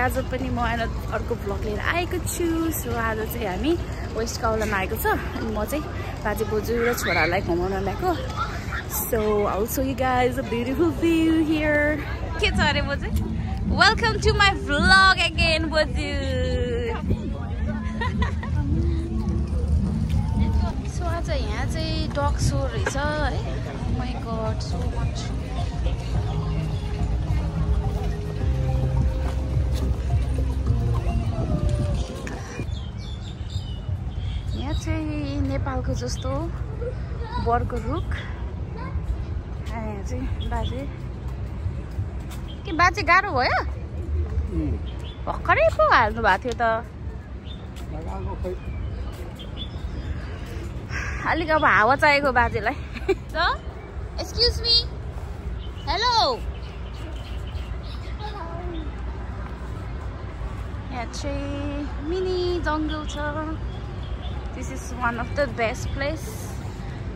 आज पनि म अर्को भ्लग लिएर आएको छु। सो आज चाहिँ हामी वेस्ट काउलामा आएको छ अनि म चाहिँ बाजे बोजू र छोरालाई घुमाउन ल्याएको। So I'll show you guys a beautiful view here. के छ अरे बोजू? Welcome to my vlog again बोजू। सो आज यहाँ चाहिँ डग सो रहेछ है। Oh my god, so much. यहाँ चाहिँ नेपालको जस्तो बरको रुख। यहाँ चाहिँ बाजे के बाजे गाह्रो भयो? भर्खरै पो हाल्नु भएको थियो त। अलिक अब हावा चाहिएको बाजेलाई। Excuse me, hello. यहाँ चाहिँ मिनी जङ्गल छ। This is one of the best place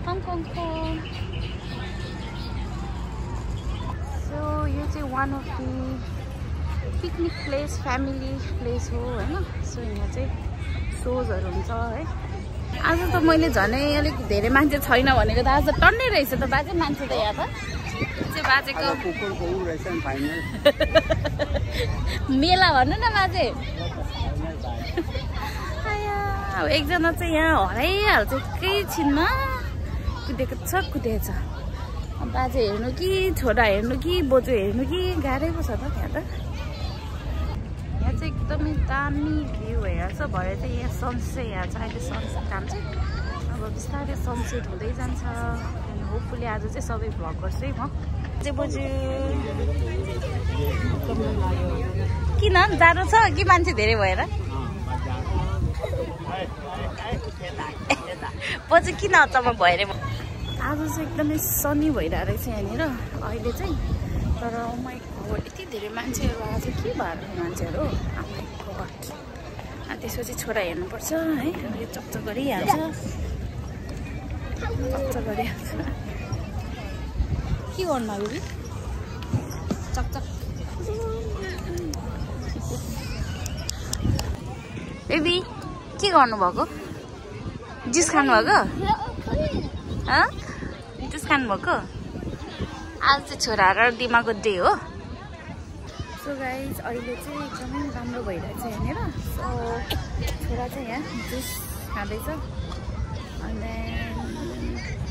हङकङको। So यो चाहिँ one of the picnic place, family place हो हैन। सो यहाँ चाहिँ सोजहरु हुन्छ है। आज त मैले झनै अलिक धेरै मान्छे छैन भनेको त आज त टन्नै रहेछ त बाजे मान्छे त यहाँ त। चाहिँ बाजेको कुकुरको रहेछ नि फाइनल। मेला भन्नु न बाजे। अब एकजना चाहिँ यहाँ हराइहाल्छ एकैछिनमा। कुदेको छ कुदेछ। बाजे हेर्नु कि छोरा हेर्नु कि बोजू हेर्नु कि गाह्रै पो छ त यहाँ त। यहाँ चाहिँ एकदमै दामी भ्यू भइरहेछ। भरे चाहिँ यहाँ सनसेट यहाँ छ। अहिले सनसेट काम चाहिँ अब बिस्तारै सनसेट हुँदै जान्छ। अनि होपफुली आज चाहिँ सबै भ्लग गर्छु है म। चाहिँ बोजू किन जाडो छ कि मान्छे धेरै भएर? पछि किन अचम्म भयो अरे? आज चाहिँ एकदमै सनी भइरहेको रहेछ यहाँनिर अहिले चाहिँ। तर यति धेरै मान्छेहरू आज के भएर मान्छेहरू त्यसपछि छोरा हेर्नुपर्छ है। यो चकचक गरिहाल्छ चकचक गरिहाल्छ। के गर्नु बेबी? चकचक बेबी के गर्नुभएको? जुस खानुभएको? जुस खानुभएको? आज चाहिँ छोरा र दिमागको डे हो। सो गाइज अहिले चाहिँ एकदमै राम्रो भइरहेछ यहाँनिर। सो छोरा चाहिँ यहाँ जुस खाँदैछ। अनि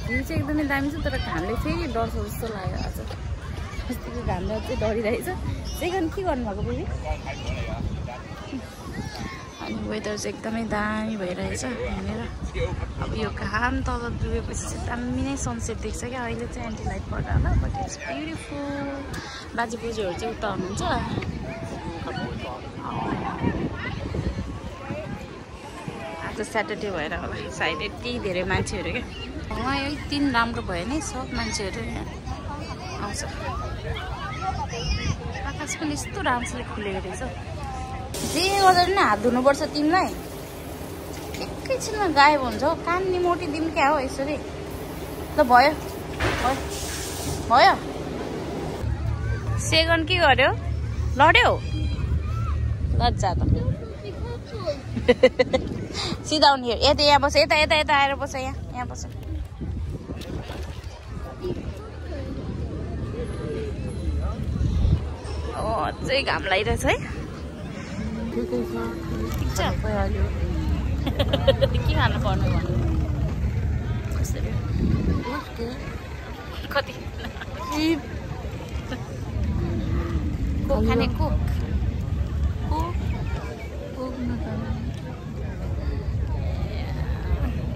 भ्यू चाहिँ एकदमै दामी छ। तर घामले फेरि डर्छ जस्तो लाग्यो आज। अस्तिको घामले चाहिँ डरिरहेछ। सेकेन्ड के गर्नुभएको बेबी? अनि वेदर चाहिँ एकदमै दामी भइरहेछ यहाँनिर। अब यो घाम तल डुबेपछि चाहिँ दामी नै सनसेट देख्छ क्या। अहिले चाहिँ एन्टी लाइट पर्छ होला बट इट्स ब्युटिफुल। बाजे बोजूहरू चाहिँ उता हुनुहुन्छ। आज स्याटरडे भएर होला सायद यति धेरै मान्छेहरू क्या। उहाँ यति राम्रो भयो नि सब मान्छेहरू यहाँ आउँछ। आकाश पनि यस्तो राम्रोसँग खुलेको रहेछ। जे गर्दा पनि हात धुनुपर्छ तिमीलाई। एकैछिनमा गायब हुन्छ हो। कान निमोटी दिम क्या हो यसरी? ल भयो भयो। सेकेन्ड के गर्यो? लड्यो लज्जा त। सिधा आउनु यता यहाँ बस। यता यता यता आएर बस। यहाँ बस। अझै घाम लागिरहेछ है। ठिक छ। के खानु पर्ने भन्नु? कति कोक खाने? कोक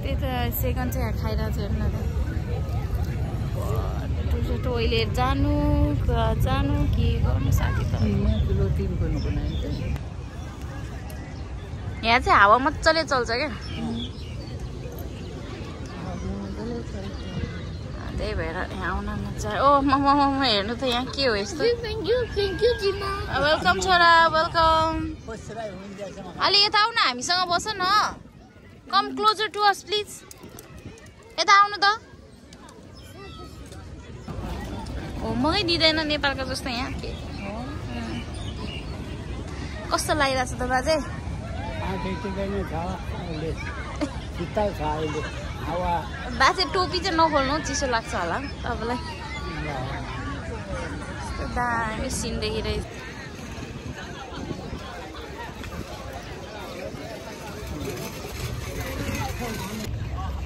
त्यही त सेकेन्ड चाहिँ खाइरहेको छ हेर्नु त। टोइलेट जानु के गर्नु साथी त। यहाँ चाहिँ हावा मजाले चल्छ क्या। त्यही भएर यहाँ आउन मजा। ओ मम हेर्नु त यहाँ के हो यस्तो? वेलकम छोरा वेलकम। अलि यता आउन हामीसँग बस न। Come closer to us please. यता आउनु त। ओ मकै दिँदैन नेपालको जस्तो यहाँ के कस्तो लागिरहेछ त बाजे बाजे टोपी चाहिँ नखोल्नु चिसो लाग्छ होला तपाईँलाई दामी सिन देखिरहेछ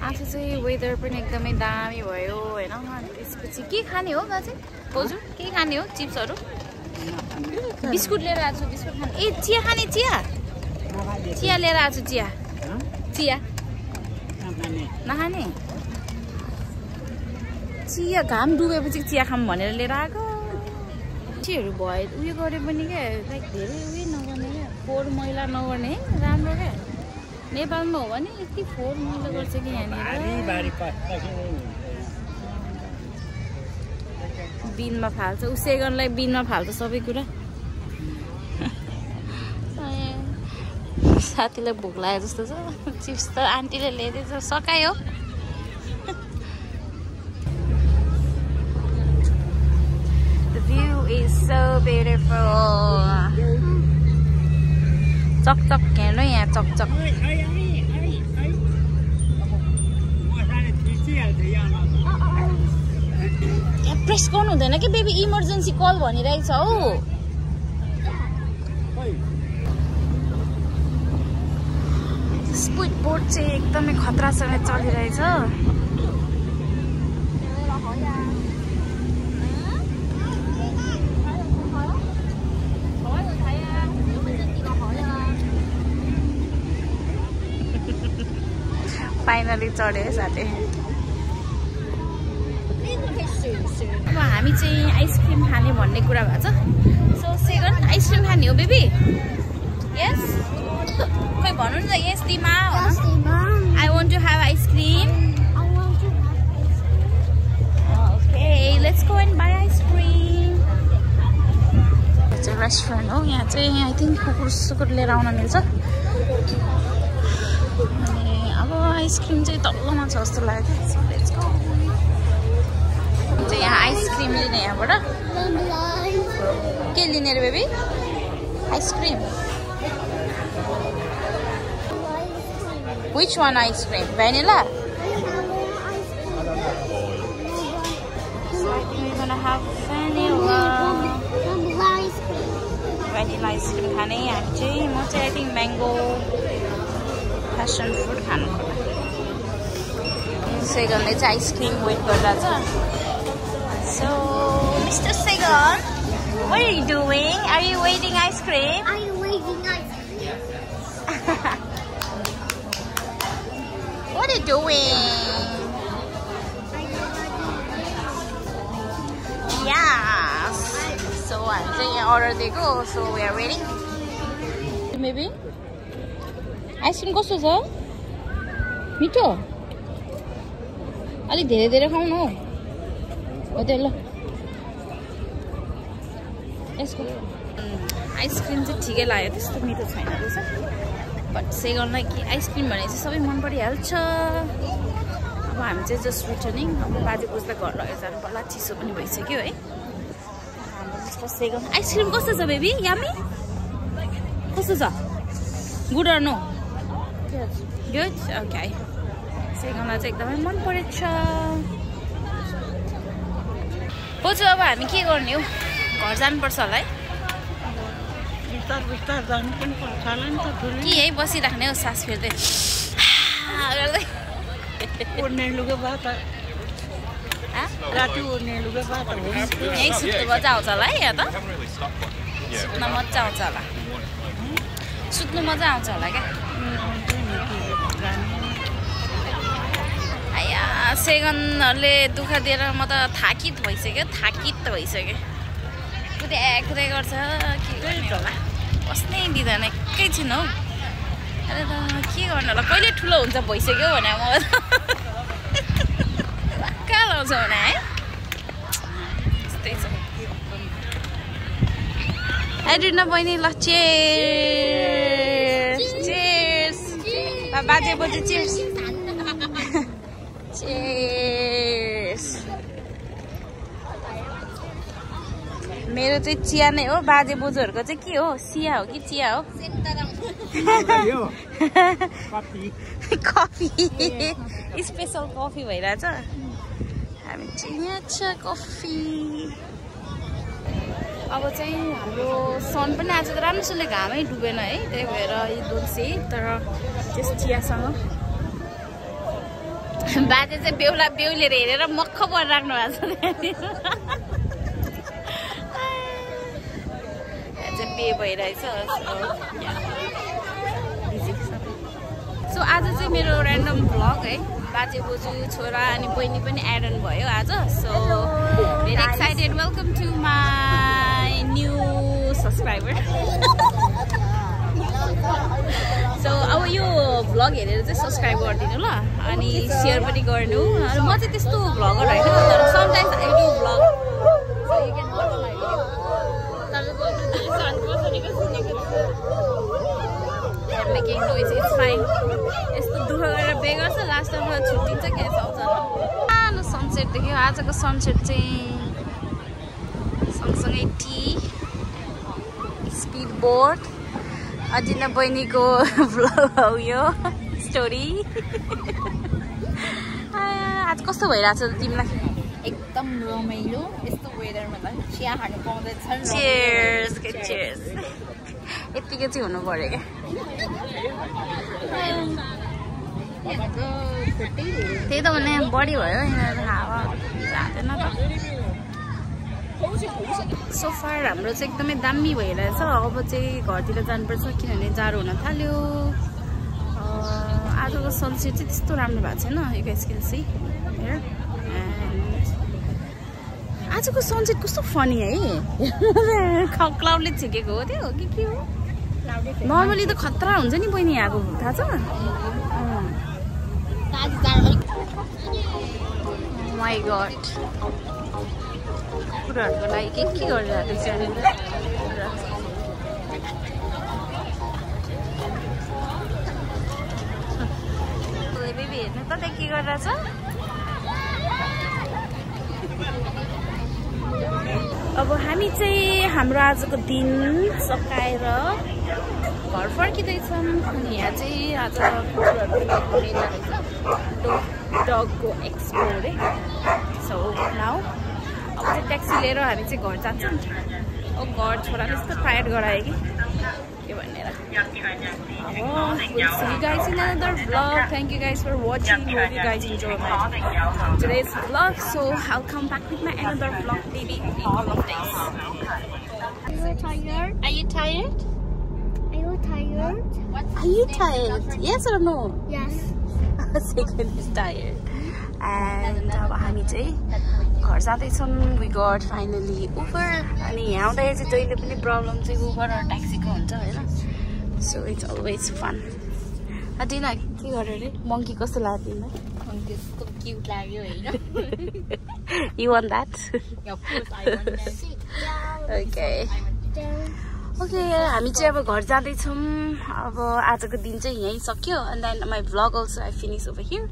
आज चाहिँ वेदर पनि एकदमै दामी भयो होइन त्यसपछि के खाने हो बाजे बोजू के खाने हो चिप्सहरू बिस्कुट लिएर आएको छु बिस्कुट खाने ए चिया खाने चिया चिया लिएर आएको छु चिया चिया नखाने चिया घाम डुबेपछि चिया खाऊँ भनेर लिएर आएको चियाहरू भयो उयो गरे पनि क्या लाइक धेरै उयो नगर्ने क्या फोहोर मैला नगर्ने राम्रो क्या नेपालमा हो भने यति फोहोर मैला गर्छ कि यहाँनिर बिनमा फाल्छ सेगनलाई बिनमा फाल्छ सबै कुरा साथीलाई भोक लाग्यो जस्तो छ चिप्स त आन्टीले ल्याइदिएछ सकायो The view is so beautiful. चक चक हेर्नु यहाँ चक चक प्रेस गर्नु हुँदैन कि बेबी इमर्जेन्सी कल भनिरहेको छ हौ स्पिड बोट चाहिँ एकदमै खतरासँग चलिरहेछ फाइनली चढ्यो साथै अब हामी चाहिँ आइसक्रिम खाने भन्ने कुरा भएको छ सो सेगन आइसक्रिम खाने हो बेबी यस खै भन्नु न यस दिमा I want to have ice cream okay let's go and bye ice cream चाहिँ रेस्टुरेन्ट हो यहाँ चाहिँ आई थिङ्क कुकुर सुकुर लिएर आउन मिल्छ अब आइसक्रिम चाहिँ तल्लोमा छ जस्तो लाग्यो सो लेट्स गो चाहिँ यहाँ आइसक्रिम लिने यहाँबाट के लिने रे baby ice cream Which one ice cream? Vanilla? So I think we're gonna have vanilla. Vanilla ice cream खाने हामी चाहिँ म चाहिँ I think mango passion fruit खानु सेगनले चाहिँ आइसक्रिम वेट गरिरहेछ So Mr. Segan, what are you doing? Are you waiting ice cream? Are you waiting ice cream? What are you doing? Yes. So I'm taking order they go. So we are waiting. Maybe. Ice cream कस्तो छ? मिठो? अलि धेरै धेरै खाउँ न हो त ल यसको आइसक्रिम चाहिँ ठिकै लाग्यो त्यस्तो मिठो छैन रहेछ बट सेगनलाई कि आइसक्रिम भने चाहिँ सबै मन परिहाल्छ अब हामी चाहिँ जस्ट रिटर्निङ अब बाजे बोजूलाई घर लगेर जानु पर्ला चिसो पनि भइसक्यो है हाम्रो जस्तो सेगन आइसक्रिम कस्तो छ बेबी यामी कस्तो छ good or no good okay सेगनलाई चाहिँ एकदमै मन परेछ बोजू अब हामी के गर्ने हो घर जानुपर्छ होला है बिस्तार जानु पनि पर्छ होला नि त कि यही बसिराख्ने हो सास फेर्दै गर्दै ओड्ने लुगा बात राति ओड्ने लुगा बात यही सुत्नु मजा आउँछ होला है यहाँ त सुत्न मजा आउँछ होला सुत्नु मजा आउँछ होला क्या आया सेगनहरूले दुःख दिएर म त थाकित भइसक्यो कुदै गर्छ के गर्ने होला बस्नै दिँदैन एकैछिन हौ अरे त के गर्नु होला कहिले ठुलो हुन्छ भइसक्यो भने म कहाँ लाउँछ भने है त्यस्तै छ एड्रिना बहिनी ल चेयर्स बाजे बोजू चेयर्स Cheers. मेरो चाहिँ चिया नै हो बाजे बोजूहरूको चाहिँ के हो सिया हो कि चिया हो कफी स्पेसल कफी भइरहेछ हामी चाहिँ यहाँ छ कफी अब चाहिँ हाम्रो सन पनि आज त राम्रोसँगले घामै डुबेन है त्यही भएर यो दोर्से तर त्यस चियासँग बाजे चाहिँ बेहुला बेहुलीहरू हेरेर मक्ख परिराख्नु भएको छ चाहिँ बे भइरहेछ सो आज चाहिँ मेरो ऱ्यान्डम भ्लग है बाजे बोजू छोरा अनि बहिनी पनि एड अन भयो आज so very excited welcome to my new subscriber so अब यो भ्लग हेरेर चाहिँ सब्सक्राइब गरिदिनु ल अनि सेयर पनि गर्नु अनि म चाहिँ त्यस्तो भ्लगर होइन तर sometimes I do vlog so you can watch my making noise it's fine यस्तो दुःख गरेर बे गर्छ लास्ट टाइममा छुट्टिन्छ के आउँछ सानो सनसेट देख्यो आजको सनसेट चाहिँ सँगसँगै टी स्पिड बोट अजिना बहिनीको उयो स्टोरी आज कस्तो भइरहेछ तिमीलाई एकदम रमाइलो यस्तो वेदरमा त चिया खानु पाउँदैछ चियर्स चियर्स यतिकै चाहिँ हुनु पर्यो क्या त्यही त भने बढी भयो यिनीहरू हावा जाँदैन त सोफार हाम्रो चाहिँ एकदमै दामी भइरहेछ अब चाहिँ घरतिर जानुपर्छ किनभने जाडो हुन थाल्यो आजको सनसेट चाहिँ त्यस्तो राम्रो भएको छैन you guys can see here आजको सनसेट कस्तो फनी है क्लाउडले छिकेको हो त्यो कि के हो नर्मली त खतरा हुन्छ नि बहिनी यहाँको थाहा छ माई गड कुराहरूको लागि के गरिरहेको छ बेबी हेर्नु त त्यहाँ के गरिरहेछ अब हामी चाहिँ हाम्रो आजको दिन सकाएर घर फर्किँदैछौँ अनि यहाँ चाहिँ आज डगको एक्सपो अरे सो नाउ अब चाहिँ ट्याक्सी लिएर हामी चाहिँ घर जान्छौँ अब घर छोराले यस्तो टायर्ड गरायो कि के भनेर we'll see you guys in another vlog. Thank you guys for watching. Hope you guys enjoy today's vlog. So I'll come back with my another vlog maybe in all of days. Are you tired? Are you tired? Are you tired? Are you tired? Yes or no? Yes. Second is tired. And अब हामी चाहिँ घर जाँदैछौँ we got finally Uber अनि यहाँ आउँदाखेरि चाहिँ जहिले पनि प्रब्लम चाहिँ Uber र ट्याक्सीको हुन्छ होइन so it's always fun अदिना के गर्यो अरे मङ्की कस्तो लाग्यो तिमीलाई मङ्की कस्तो क्युट लाग्यो हैन you want that Of course I want that. Okay हामी चाहिँ अब घर जाँदैछौँ अब आजको दिन चाहिँ यहीँ सक्यो and then my vlog also I finish over here